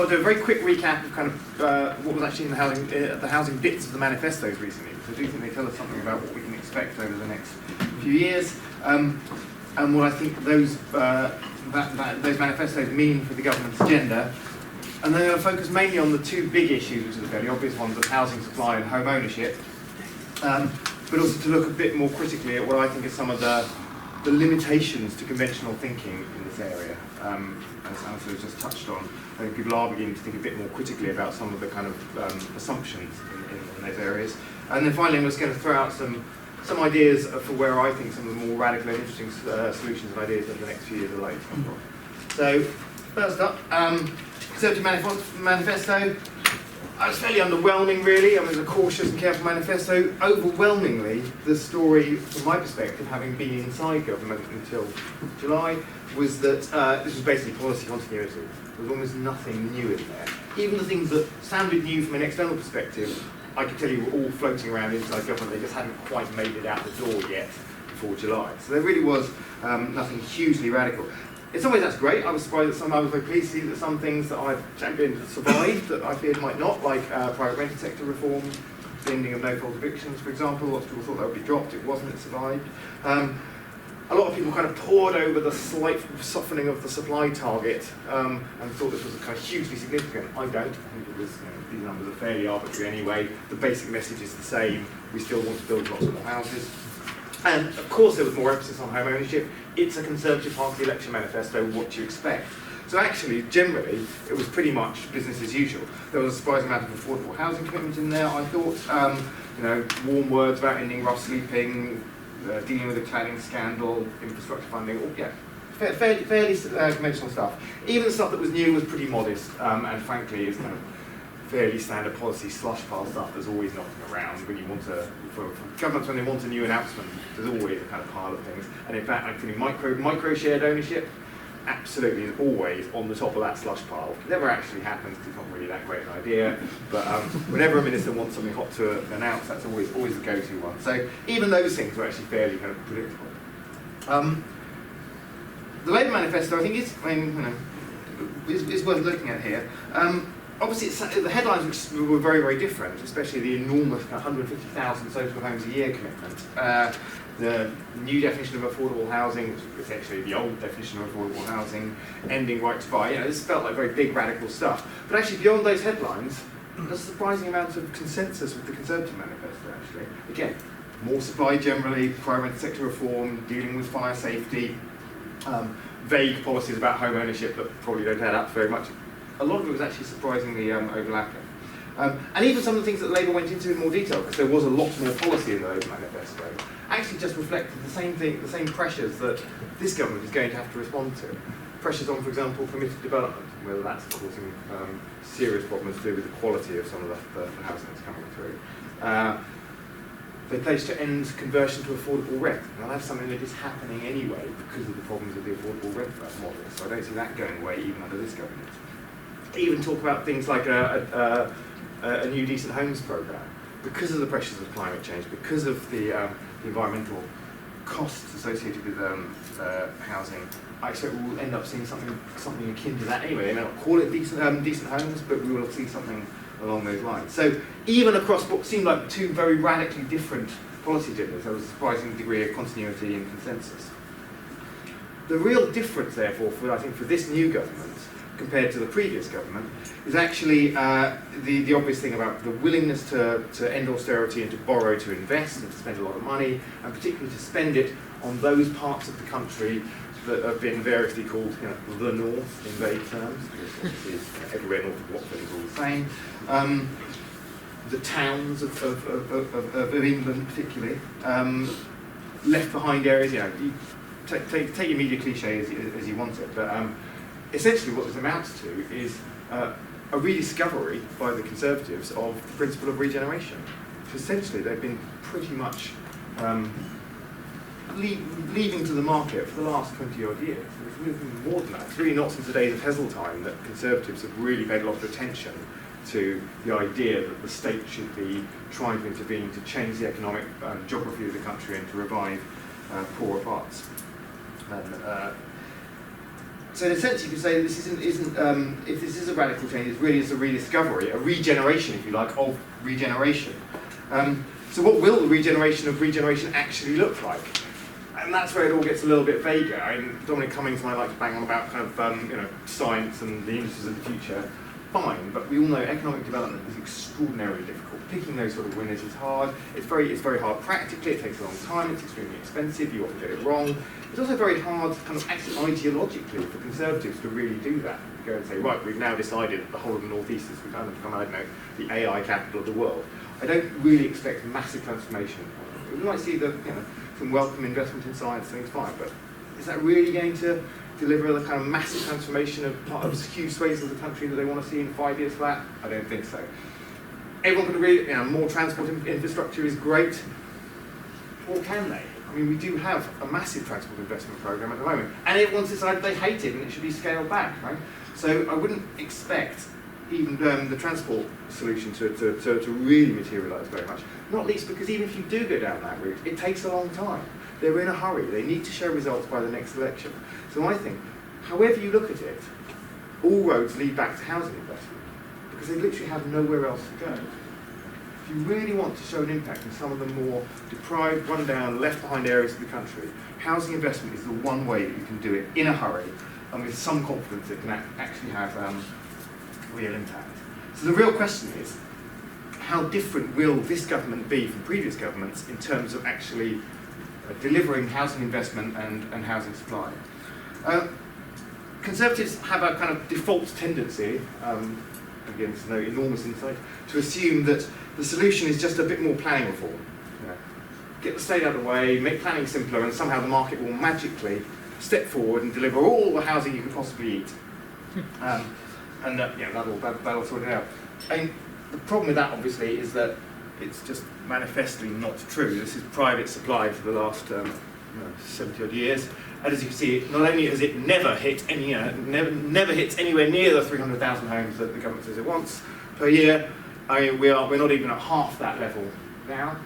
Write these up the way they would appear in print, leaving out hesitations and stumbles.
thought I'd do a very quick recap of kind of what was actually in the housing bits of the manifestos recently, because I do think they tell us something about what we can expect over the next few years, and what I think those manifestos mean for the government's agenda. And then I'll focus mainly on the two big issues, which are the fairly obvious ones of housing supply and home ownership, but also to look a bit more critically at what I think are some of the limitations to conventional thinking in this area. As Alistair has just touched on, I think people are beginning to think a bit more critically about some of the kind of assumptions in those areas. And then finally, I'm just going to throw out some ideas for where I think some of the more radical and interesting solutions and ideas over the next few years are likely to come from. So, first up, Conservative Manifesto. I was fairly underwhelming, really. I mean, it was a cautious and careful manifesto. Overwhelmingly, the story, from my perspective, having been inside government until July, was that this was basically policy continuity. There was almost nothing new in there. Even the things that sounded new from an external perspective, I could tell you were all floating around inside government. They just hadn't quite made it out the door yet before July. So there really was nothing hugely radical. In some ways that's great. I was surprised that I was very pleased to see that some things that I've championed survived that I feared might not, like private rented sector reform, the ending of no-fault evictions, for example. Lots of people thought that would be dropped. It wasn't. It survived. A lot of people kind of pored over the slight softening of the supply target and thought this was kind of hugely significant. I don't. I think it was, these numbers are fairly arbitrary anyway. The basic message is the same. We still want to build lots more houses. And of course there was more emphasis on home ownership. It's a Conservative Party election manifesto, what do you expect? So actually, generally, it was pretty much business as usual. There was a surprising amount of affordable housing commitment in there, I thought. Warm words about ending rough sleeping, dealing with the cladding scandal, infrastructure funding, fairly conventional stuff. Even the stuff that was new was pretty modest, and frankly is kind of fairly standard policy slush pile stuff that's always knocking around when you want to, for governments when they want a new announcement, there's always a kind of pile of things. And in fact, actually micro shared ownership absolutely is always on the top of that slush pile. It never actually happens because it's not really that great an idea, but whenever a minister wants something hot to announce, that's always the go-to one. So even those things were actually fairly kind of predictable. The Labour manifesto, I think, is worth looking at here. Obviously, the headlines were very, very different, especially the enormous 150,000 social homes a year commitment. The new definition of affordable housing, which is essentially the old definition of affordable housing, ending right to buy. This felt like very big, radical stuff. But actually, beyond those headlines, there's a surprising amount of consensus with the Conservative manifesto, actually. Again, more supply generally, private sector reform, dealing with fire safety, vague policies about home ownership that probably don't add up very much. A lot of it was actually surprisingly overlapping. And even some of the things that Labour went into in more detail, because there was a lot more policy in the Labour manifesto, actually just reflected the same thing, the same pressures that this government is going to have to respond to. Pressures on, for example, permitted development, whether that's causing serious problems to do with the quality of some of the housing that's coming through. They pledged to end conversion to affordable rent. Now that's something that is happening anyway because of the problems with the affordable rent model, so I don't see that going away even under this government. Even talk about things like a new decent homes programme. Because of the pressures of climate change, because of the environmental costs associated with housing, I expect we will end up seeing something akin to that anyway. They may not call it decent homes, but we will see something along those lines. So even across what seemed like two very radically different policy agendas, there was a surprising degree of continuity and consensus. The real difference, therefore, I think, for this new government compared to the previous government, is actually the obvious thing about the willingness to end austerity and to borrow to invest and to spend a lot of money, and particularly to spend it on those parts of the country that have been variously called the North in vague terms, because obviously everywhere north of Watford is all the same. The towns of England particularly, left behind areas, you take your media cliche as you want it, but essentially what this amounts to is a rediscovery by the Conservatives of the principle of regeneration. So essentially they've been pretty much leaving to the market for the last 20-odd years. It's really more than that. It's really not since the days of Heseltine that Conservatives have really paid a lot of attention to the idea that the state should be trying to intervene to change the economic geography of the country and to revive poorer parts. So in a sense, you could say that this if this is a radical change, it really is a rediscovery, a regeneration, if you like, of regeneration. So what will the regeneration of regeneration actually look like? And that's where it all gets a little bit vaguer. I mean, Dominic Cummings and I like to bang on about kind of science and the industries of the future. Fine, but we all know economic development is extraordinarily difficult. Picking those sort of winners is hard. It's very hard practically. It takes a long time. It's extremely expensive. You often get it wrong. It's also very hard, kind of actually ideologically, for Conservatives to really do that. Go and say, right, we've now decided that the whole of the North East is going to become, I don't know, the AI capital of the world. I don't really expect massive transformation. We might see some welcome investment in science, things fine, but is that really going to deliver the kind of massive transformation of huge swathes of the country that they want to see in 5 years flat? I don't think so. Everyone could agree, more transport infrastructure is great, or can they? I mean, we do have a massive transport investment programme at the moment, and everyone's decided they hate it and it should be scaled back, right? So I wouldn't expect even the transport solution to really materialise very much. Not least because even if you do go down that route, it takes a long time. They're in a hurry. They need to show results by the next election. So I think, however you look at it, all roads lead back to housing investment, because they literally have nowhere else to go. If you really want to show an impact in some of the more deprived, run-down, left-behind areas of the country, housing investment is the one way that you can do it in a hurry and with some confidence it can actually have real impact. So the real question is, how different will this government be from previous governments in terms of actually delivering housing investment and housing supply? Conservatives have a kind of default tendency, again, there's no enormous insight, to assume that the solution is just a bit more planning reform. Get the state out of the way, make planning simpler, and somehow the market will magically step forward and deliver all the housing you can possibly eat. That'll sort it out. And the problem with that, obviously, is that it's just manifestly not true. This is private supply for the last 70 odd years, and as you can see, not only has it never hit any, never hits anywhere near the 300,000 homes that the government says it wants per year. I mean, we're not even at half that level now.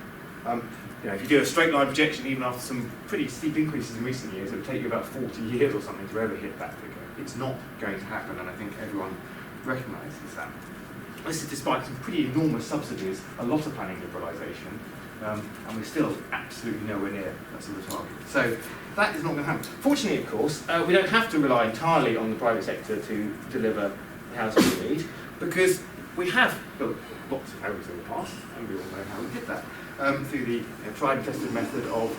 If you do a straight line projection, even after some pretty steep increases in recent years, it would take you about 40 years or something to ever hit that figure. It's not going to happen, and I think everyone recognises that. This is despite some pretty enormous subsidies, a lot of planning liberalisation, and we're still absolutely nowhere near that sort of target. So that is not going to happen. Fortunately, of course, we don't have to rely entirely on the private sector to deliver the housing we need, because we have built lots of homes in the past, and we all know how we did that, through the tried and tested method of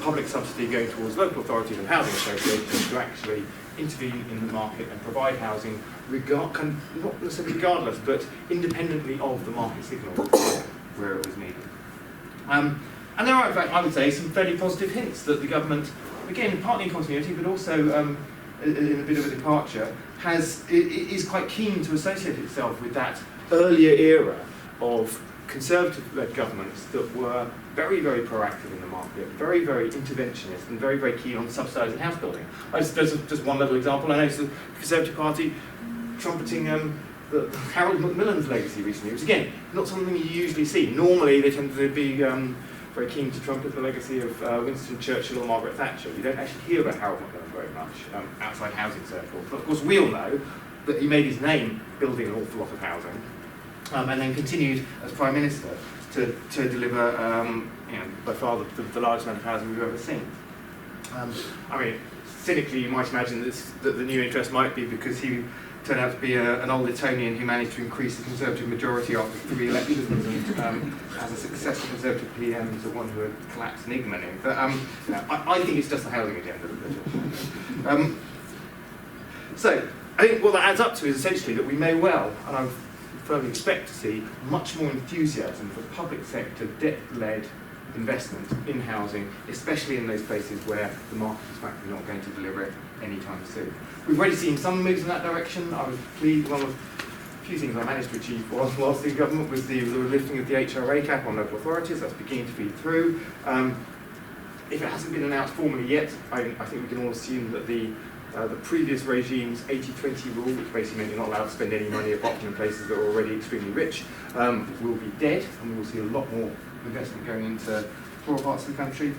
public subsidy going towards local authorities and housing associations to actually intervene in the market and provide housing, not necessarily regardless, but independently of the market signal where it was needed. And there are, in fact, I would say, some fairly positive hints that the government, again, partly in continuity, but also in a bit of a departure, is quite keen to associate itself with that earlier era of Conservative-led governments that were very, very proactive in the market, very, very interventionist, and very, very keen on subsidising house building. There's just one little example. I noticed the Conservative Party trumpeting the Harold Macmillan's legacy recently, which again, not something you usually see. Normally they tend to be very keen to trumpet the legacy of Winston Churchill or Margaret Thatcher. You don't actually hear about Harold Macmillan very much outside housing circles. But of course we all know that he made his name building an awful lot of housing, and then continued as Prime Minister to deliver by far the largest amount of housing we've ever seen. I mean, cynically you might imagine that the new interest might be because he turned out to be an old Etonian who managed to increase the Conservative majority after 3 elections and as a successful Conservative PM to one who had collapsed in ignominy. But I think it's just the housing agenda that they're talking about. So I think what that adds up to is essentially that we may well, and I firmly expect to see, much more enthusiasm for public sector debt-led investment in housing, especially in those places where the market is frankly not going to deliver it anytime soon. We've already seen some moves in that direction. I was pleased, one of the few things I managed to achieve whilst in government was the lifting of the HRA cap on local authorities. That's beginning to feed through. If it hasn't been announced formally yet, I think we can all assume that the previous regime's 80-20 rule, which basically meant you're not allowed to spend any money apart from in places that are already extremely rich, will be dead, and we will see a lot more investment going into poorer parts of the country.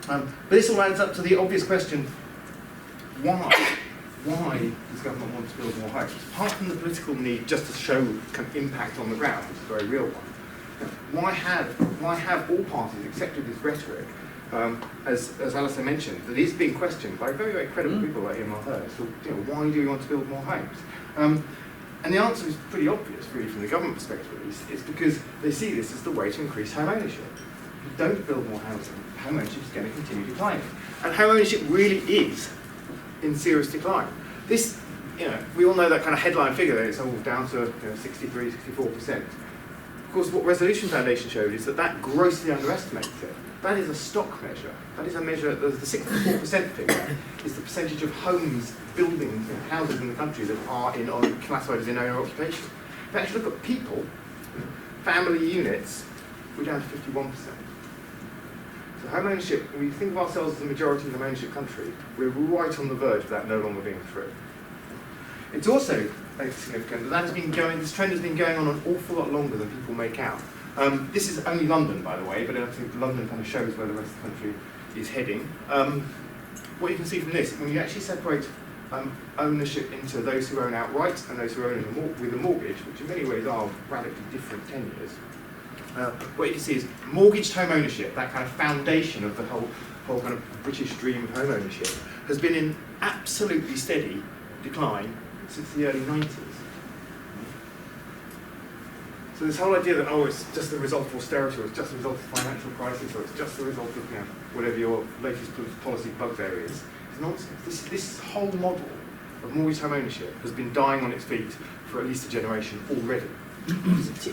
But this all adds up to the obvious question, why why does government want to build more homes? Apart from the political need just to show kind of impact on the ground, which is a very real one, why have all parties accepted this rhetoric, as Alistair mentioned, that is being questioned by very, very credible people like Ian Mulhern? So, why do we want to build more homes? And the answer is pretty obvious, really, from the government perspective at least. It's because they see this as the way to increase home ownership. If you don't build more housing, home ownership is going to continue declining. And home ownership really is in serious decline. This, we all know that kind of headline figure that it's all down to 63, 64%. Of course, what Resolution Foundation showed is that grossly underestimates it. That is a stock measure. That is a measure, the 64% figure is the percentage of homes, buildings, and houses in the country that are classified as in owner occupation. If you actually look at people, family units, we're down to 51%. So home ownership, when we think of ourselves as a majority home ownership country, we're right on the verge of that no longer being true. It's also significant that this trend has been going on an awful lot longer than people make out. This is only London, by the way, but I think London kind of shows where the rest of the country is heading. What you can see from this, when you actually separate ownership into those who own outright and those who own with a mortgage, which in many ways are radically different tenures, what you can see is mortgaged home ownership, that kind of foundation of the whole kind of British dream of home ownership, has been in absolutely steady decline since the early 90s. So this whole idea that, it's just the result of austerity, or it's just the result of financial crisis, or it's just the result of whatever your latest policy bugbear is nonsense. This whole model of mortgage home ownership has been dying on its feet for at least a generation already.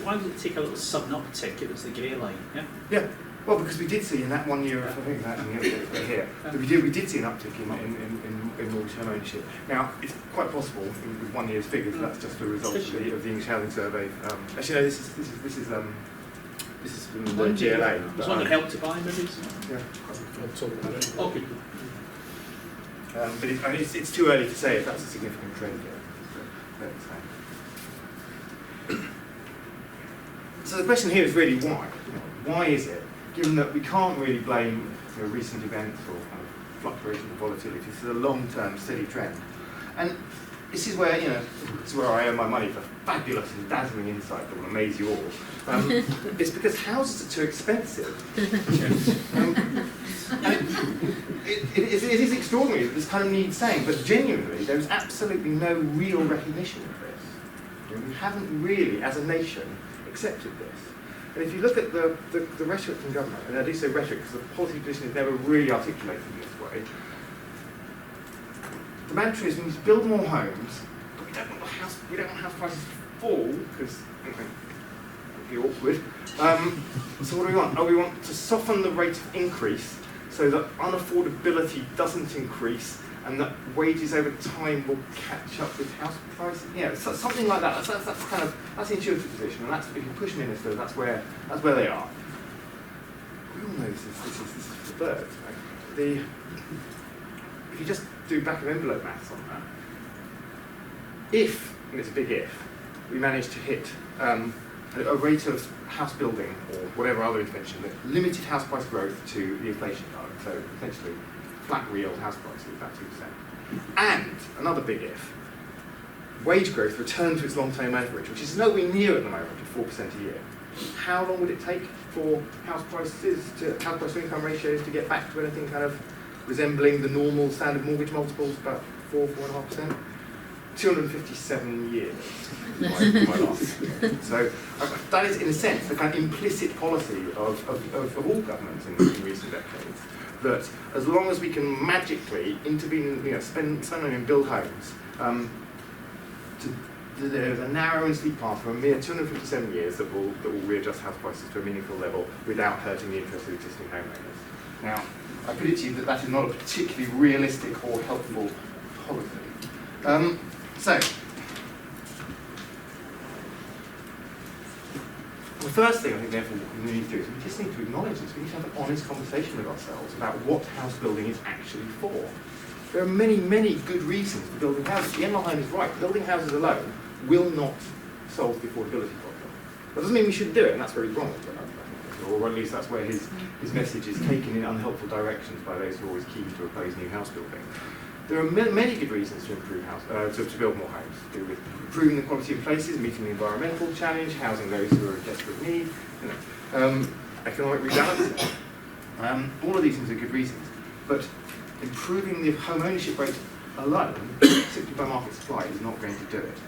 Why did it take a little sudden uptick? It was the grey line, yeah? Yeah. Well, because we did see in that 1 year, I think that here, that we did see an uptick in mortgage home ownership. Now, it's quite possible with 1 year's figures that's just a result of the English Housing Survey. Actually, no, this is from the GLA. Was one that Help to Buy, maybe? Yeah. I'll talk about it. Oh, good. But it's too early to say if that's a significant trend here. So the question here is really why? Why is it? Given that we can't really blame recent events or kind of fluctuation of volatility, this is a long-term steady trend. And this is where, I earn my money for fabulous and dazzling insight that will amaze you all. It's because houses are too expensive. It is extraordinary that this kind of needs saying, but genuinely, there's absolutely no real recognition of this. We haven't really, as a nation, accepted this. And if you look at the rhetoric from government, and I do say rhetoric because the policy position is never really articulated in this way, the mantra is we need to build more homes, but we don't want house prices to fall, because it would be awkward. So what do we want? We want to soften the rate of increase so that unaffordability doesn't increase and that wages over time will catch up with house prices. So something like that. That's the intuitive position, and that's if you push ministers, that's where they are. We all know this is for the birds, right? If you just do back of envelope maths on that, if, and it's a big if, we manage to hit a rate of house building or whatever other intervention that limited house price growth to the inflation target, so essentially flat real house prices, about 2%. And another big if, wage growth returned to its long-term average, which is nowhere near at the moment of 4% a year. How long would it take for house price to income ratios to get back to anything kind of resembling the normal standard mortgage multiples, about 4.5%? 257 years, my last. So that is, in a sense, the kind of implicit policy of all governments in recent decades, that as long as we can magically intervene, spend money and build homes, there's a narrow and steep path for a mere 257 years that will readjust house prices to a meaningful level without hurting the interests of existing homeowners. Now, I put it to you that that is not a particularly realistic or helpful policy. So, the first thing I think therefore we need to do is we just need to acknowledge this. We need to have an honest conversation with ourselves about what house building is actually for. There are many, many good reasons for building houses. Ian Mulhern is right. Building houses alone will not solve the affordability problem. That doesn't mean we shouldn't do it, and that's where he's wrong. Or at least that's where his message is taken in unhelpful directions by those who are always keen to oppose new house building. There are many good reasons to improve to build more homes. To do with improving the quality of places, meeting the environmental challenge, housing those who are in desperate need, economic rebalancing. All of these things are good reasons. But improving the home ownership rate alone, simply by market supply, is not going to do it.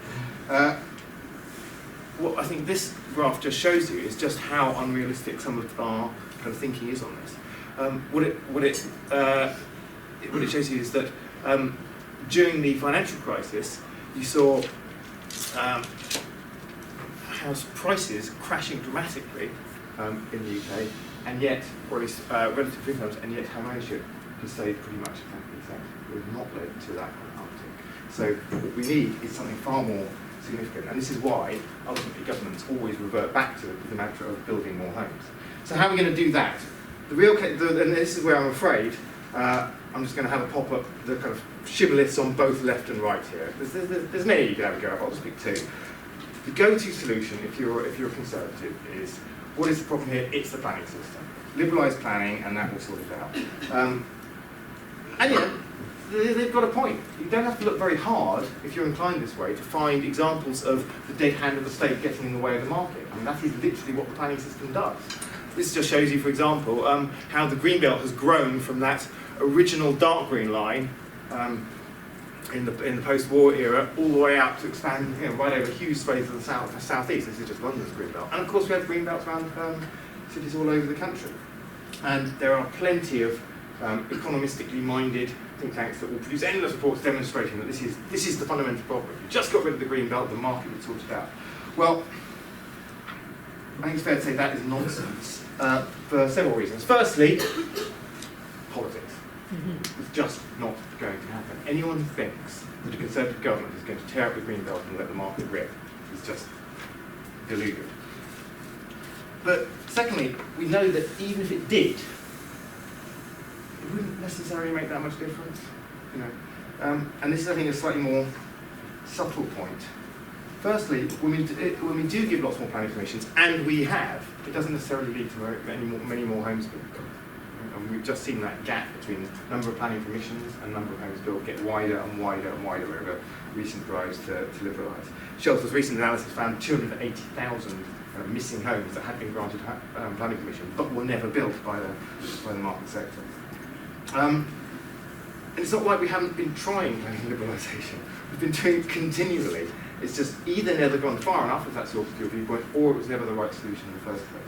What I think this graph just shows you is just how unrealistic some of our kind of thinking is on this. What it shows you is that during the financial crisis, you saw house prices crashing dramatically in the UK, and yet, or at least relative to incomes, and yet home ownership has stayed pretty much exactly the same. We've not led to that kind of uptick. So what we need is something far more significant, and this is why ultimately governments always revert back to the mantra of building more homes. So how are we going to do that? And this is where I'm afraid I'm just going to have a pop up the kind of shibboleths on both left and right here. There's many you can have a go at. I'll just pick two. The go-to solution, if you're a conservative, is what is the problem here? It's the planning system. Liberalise planning, and that will sort it out. And yeah, they've got a point. You don't have to look very hard, if you're inclined this way, to find examples of the dead hand of the state getting in the way of the market. I mean, that is literally what the planning system does. This just shows you, for example, how the Greenbelt has grown from that original dark green line in the post-war era all the way out to expand right over huge swathes of the southeast. This is just London's Greenbelt. And of course we have Greenbelts around cities all over the country. And there are plenty of economistically minded think tanks that will produce endless reports demonstrating that this is the fundamental problem. If you just got rid of the Greenbelt, the market would sort it out. Well, I think it's fair to say that is nonsense for several reasons. Firstly, politics. It's just not going to happen. Anyone who thinks that a Conservative government is going to tear up the Greenbelt and let the market rip is just deluded. But secondly, we know that even if it did, it wouldn't necessarily make that much difference. And this is, I think, a slightly more subtle point. Firstly, when we do give lots more planning permissions, and we have, it doesn't necessarily lead to many more homes being built. And we've just seen that gap between number of planning permissions and number of homes built get wider and wider and wider over recent drives to liberalise. Shelter's recent analysis found 280,000 missing homes that had been granted planning permission but were never built by the market sector. And it's not like we haven't been trying planning liberalisation. We've been doing it continually. It's just either never gone far enough, if that's your viewpoint, or it was never the right solution in the first place.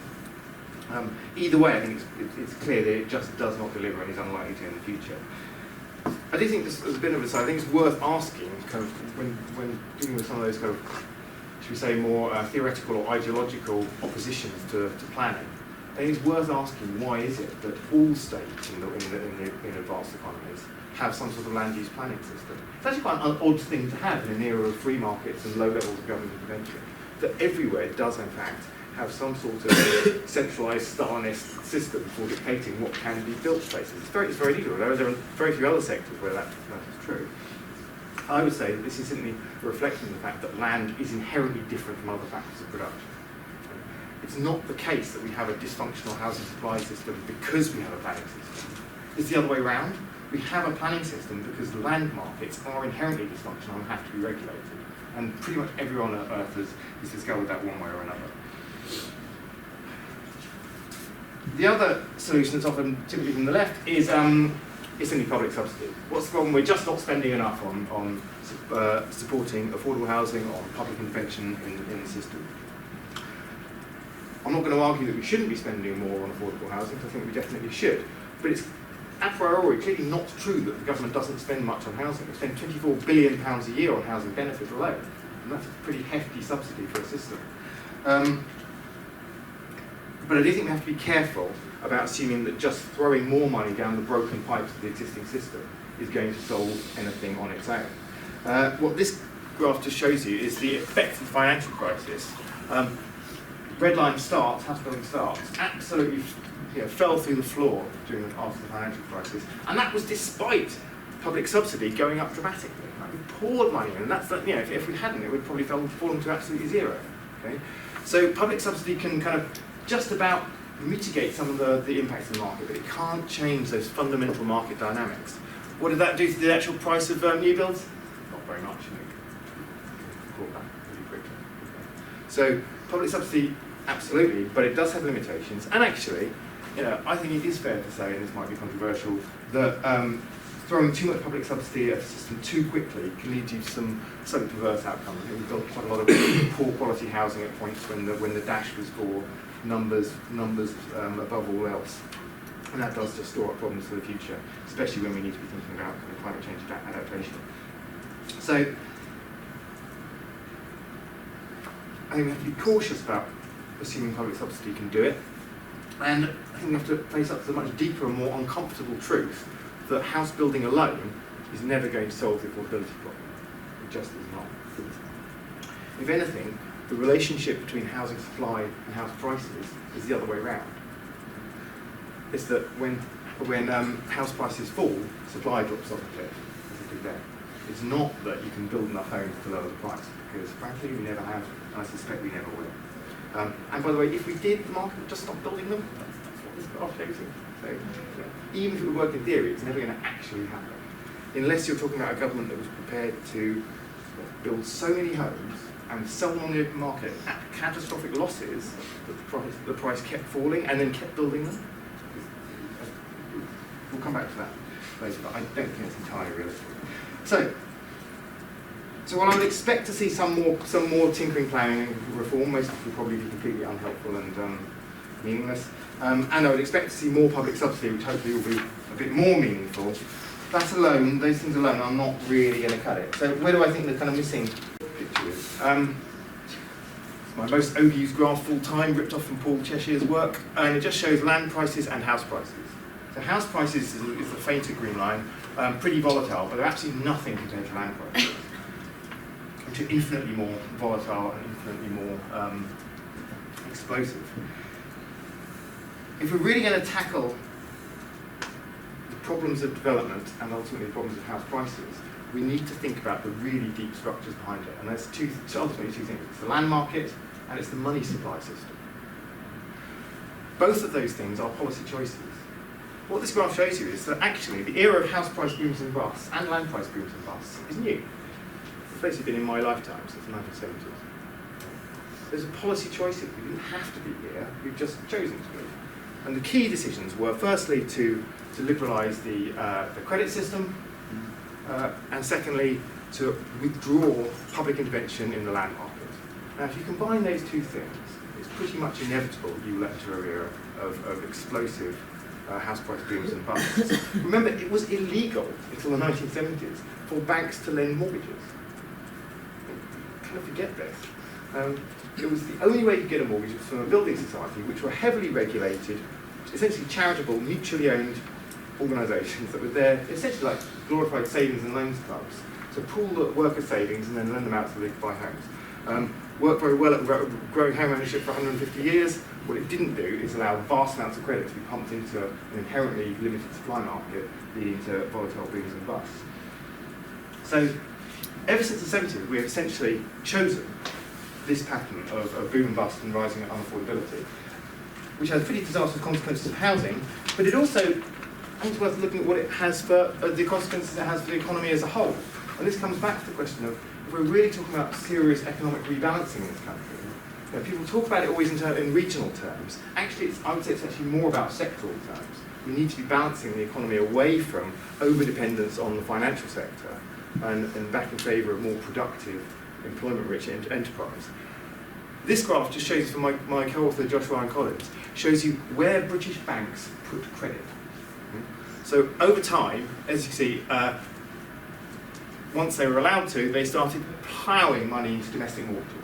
Either way, I think it's clear that it just does not deliver and is unlikely to in the future. I do think there's a bit of a side. I think it's worth asking, kind of, when dealing with some of those kind of, should we say, more theoretical or ideological oppositions to planning. I think it's worth asking, why is it that all states in advanced economies have some sort of land use planning system? It's actually quite an odd thing to have in an era of free markets and low levels of government intervention, that everywhere does in fact have some sort of centralised Stalinist system for dictating what can be built places. It's very unusual. There are very few other sectors where that is true. I would say that this is simply a reflection of the fact that land is inherently different from other factors of production. It's not the case that we have a dysfunctional housing supply system because we have a planning system. It's the other way around. We have a planning system because the land markets are inherently dysfunctional and have to be regulated. And pretty much everyone on Earth has discovered that one way or another. The other solution that's often typically from the left is simply public subsidy. What's the problem? We're just not spending enough on supporting affordable housing, on public intervention in the system. I'm not going to argue that we shouldn't be spending more on affordable housing, because I think we definitely should. But it's a priori clearly not true that the government doesn't spend much on housing. It spends £24 billion a year on housing benefit alone. And that's a pretty hefty subsidy for a system. But I do think we have to be careful about assuming that just throwing more money down the broken pipes of the existing system is going to solve anything on its own. What this graph just shows you is the effect of the financial crisis. Red line starts, house building starts, absolutely fell through the floor after the financial crisis, and that was despite public subsidy going up dramatically. Like, we poured money in, and that's if we hadn't, it would probably fallen to absolutely zero. Okay, so public subsidy can kind of just about mitigate some of the impacts of the market, but it can't change those fundamental market dynamics. What did that do to the actual price of new builds? Not very much. Caught that pretty quickly. So public subsidy, absolutely, but it does have limitations. And actually, I think it is fair to say, and this might be controversial, that throwing too much public subsidy at a system too quickly can lead to some slightly perverse outcomes. We've got quite a lot of poor quality housing at points when the dash was for numbers above all else. And that does just store up problems for the future, especially when we need to be thinking about kind of climate change adaptation. So, I think we have to be cautious about assuming public subsidy can do it. And I think we have to face up to the much deeper and more uncomfortable truth that house building alone is never going to solve the affordability problem. It just is not. If anything, the relationship between housing supply and house prices is the other way around. It's that when house prices fall, supply drops off a cliff, as it did there. It's not that you can build enough homes to lower the price, because frankly we never have, and I suspect we never will. And by the way, if we did, the market would just stop building them. That's what this graph shows you. So, even if it would work in theory, it's never going to actually happen. Unless you're talking about a government that was prepared to build so many homes and sell them on the open market at catastrophic losses that the price kept falling and then kept building them. We'll come back to that later, but I don't think it's entirely realistic. So while I would expect to see some more tinkering, planning, and reform, most of it will probably be completely unhelpful and meaningless. And I would expect to see more public subsidy, which hopefully will be a bit more meaningful. That alone, those things alone, are not really going to cut it. So where do I think the kind of missing picture is? It's my most overused graph full time, ripped off from Paul Cheshire's work, and it just shows land prices and house prices. So house prices is the fainter green line, pretty volatile, but they're absolutely nothing compared to land prices, which are infinitely more volatile and infinitely more explosive. If we're really going to tackle the problems of development and ultimately the problems of house prices, we need to think about the really deep structures behind it. And there's ultimately two things. It's the land market and it's the money supply system. Both of those things are policy choices. What this graph shows you is that actually the era of house price booms and busts and land price booms and busts is new. It's basically been in my lifetime since the 1970s. There's a policy choice here. We didn't have to be here, we've just chosen to be. And the key decisions were firstly to liberalise the credit system, and secondly to withdraw public intervention in the land market. Now if you combine those two things, it's pretty much inevitable you will enter an era of explosive house price booms and busts. Remember, it was illegal until the 1970s for banks to lend mortgages. You kind of forget this. It was the only way to get a mortgage was from a building society, which were heavily regulated, essentially charitable, mutually owned organisations that were there, essentially like glorified savings and loans clubs, to pool the worker savings and then lend them out so they could buy homes. Worked very well at growing home ownership for 150 years. What it didn't do is allow vast amounts of credit to be pumped into an inherently limited supply market, leading to volatile booms and busts. So, ever since the 70s, we have essentially chosen this pattern of boom and bust and rising unaffordability, which has pretty disastrous consequences of housing, but it also, I think it's worth looking at what it has for the consequences it has for the economy as a whole. And this comes back to the question of, if we're really talking about serious economic rebalancing in this country, people talk about it always in regional terms. Actually, I would say it's actually more about sectoral terms. We need to be balancing the economy away from over-dependence on the financial sector and back in favour of more productive, employment-rich enterprise. This graph just shows, from my co-author Josh Ryan Collins, shows you where British banks put credit. So over time, as you see, once they were allowed to, they started ploughing money into domestic mortgages.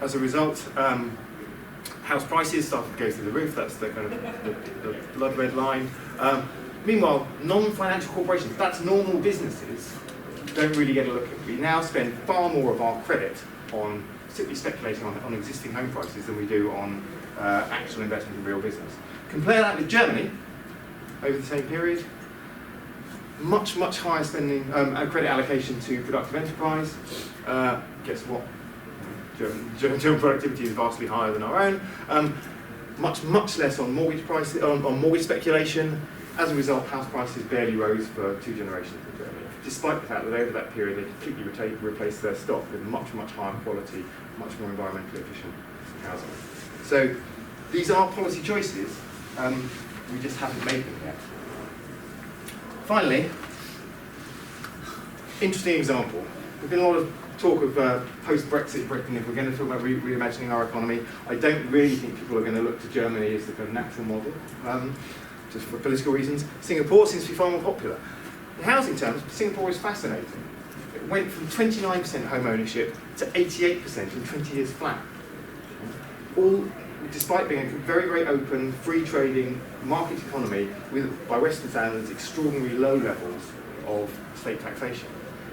As a result, house prices started to go through the roof. That's the kind of the blood red line. Meanwhile, non-financial corporations, that's normal businesses, don't really get a look at. We now spend far more of our credit on simply speculating on existing home prices than we do on actual investment in real business. Compare that with Germany over the same period. Much higher spending, credit allocation to productive enterprise. Guess what? German productivity is vastly higher than our own. Much less on mortgage prices, on mortgage speculation. As a result, house prices barely rose for 2 generations in Germany, despite the fact that over that period they completely replaced their stock with much, much higher quality, much more environmentally efficient housing. So these are policy choices, we just haven't made them yet. Finally, interesting example. There's been a lot of talk of post-Brexit Britain, if we're going to talk about reimagining our economy. I don't really think people are going to look to Germany as the kind of natural model, just for political reasons. Singapore seems to be far more popular. In housing terms, Singapore is fascinating. It went from 29% home ownership to 88% in 20 years flat. All despite being a very, very open, free trading market economy with, by Western standards, extraordinarily low levels of state taxation.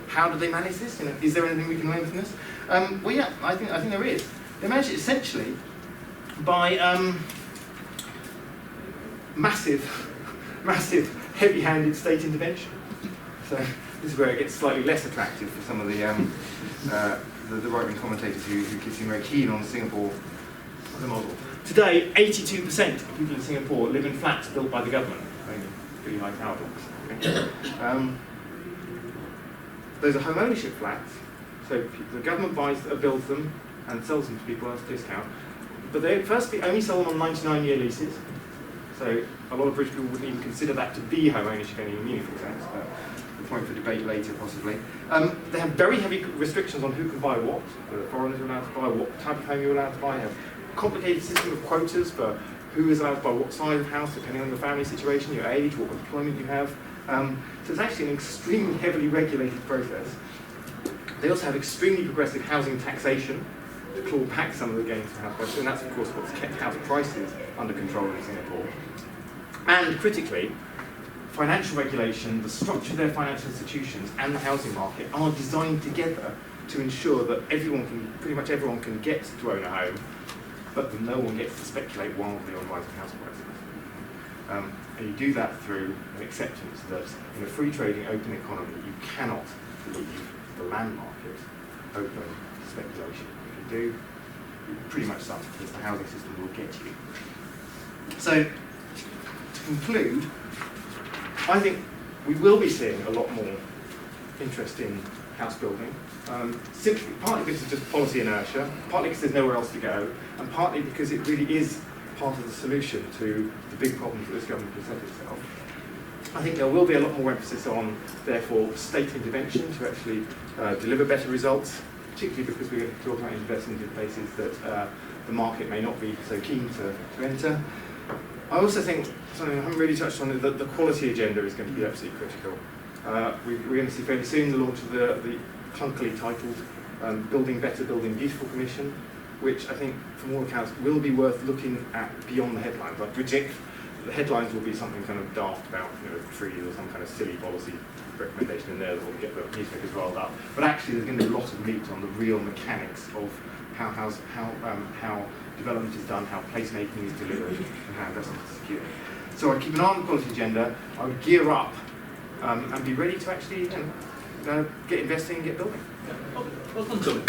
How did they manage this? You know, is there anything we can learn from this? Well, yeah, I think there is. They managed it essentially by massive, heavy-handed state intervention. So this is where it gets slightly less attractive for some of the right-wing commentators who seem very keen on Singapore as a model. Today, 82% of people in Singapore live in flats built by the government, only pretty high tower blocks. Okay. Those are home ownership flats, so the government builds them and sells them to people at a discount. But they firstly only sell them on 99-year leases, so a lot of British people wouldn't even consider that to be home ownership in any meaningful sense, but the point for debate later possibly. They have very heavy restrictions on who can buy what. The foreigners are allowed to buy, what type of home you're allowed to buy. They have a complicated system of quotas for who is allowed to buy what size of house, depending on your family situation, your age, what employment you have. So it's actually an extremely heavily regulated process. They also have extremely progressive housing taxation to claw back some of the gains from house prices, and that's of course what's kept house prices under control in Singapore. And critically, financial regulation, the structure of their financial institutions and the housing market are designed together to ensure that pretty much everyone can get to own a home, but that no one gets to speculate wildly on rising house prices. And you do that through an acceptance that in a free trading open economy you cannot leave the land market open to speculation. If you do, you pretty much suffer because the housing system will get you. So, to conclude, I think we will be seeing a lot more interest in house building, simply partly because of just policy inertia, partly because there's nowhere else to go, and partly because it really is part of the solution to the big problems that this government presents itself. I think there will be a lot more emphasis on, therefore, state intervention to actually deliver better results, particularly because we're going to talk about investment in places that the market may not be so keen to enter. I also think, something I haven't really touched on, that the quality agenda is going to be absolutely critical. We're going to see fairly soon the launch of the clunkily titled Building Better, Building Beautiful Commission, which I think, from all accounts, will be worth looking at beyond the headlines. I predict the headlines will be something kind of daft about, trees or some kind of silly policy recommendation in there that will get the newspapers rolled up. But actually, there's going to be a lot of meat on the real mechanics of how development is done, how placemaking is delivered, and how investment is secured. So I keep an eye on the quality agenda. I would gear up and be ready to actually get investing and get building. Well done, Toby.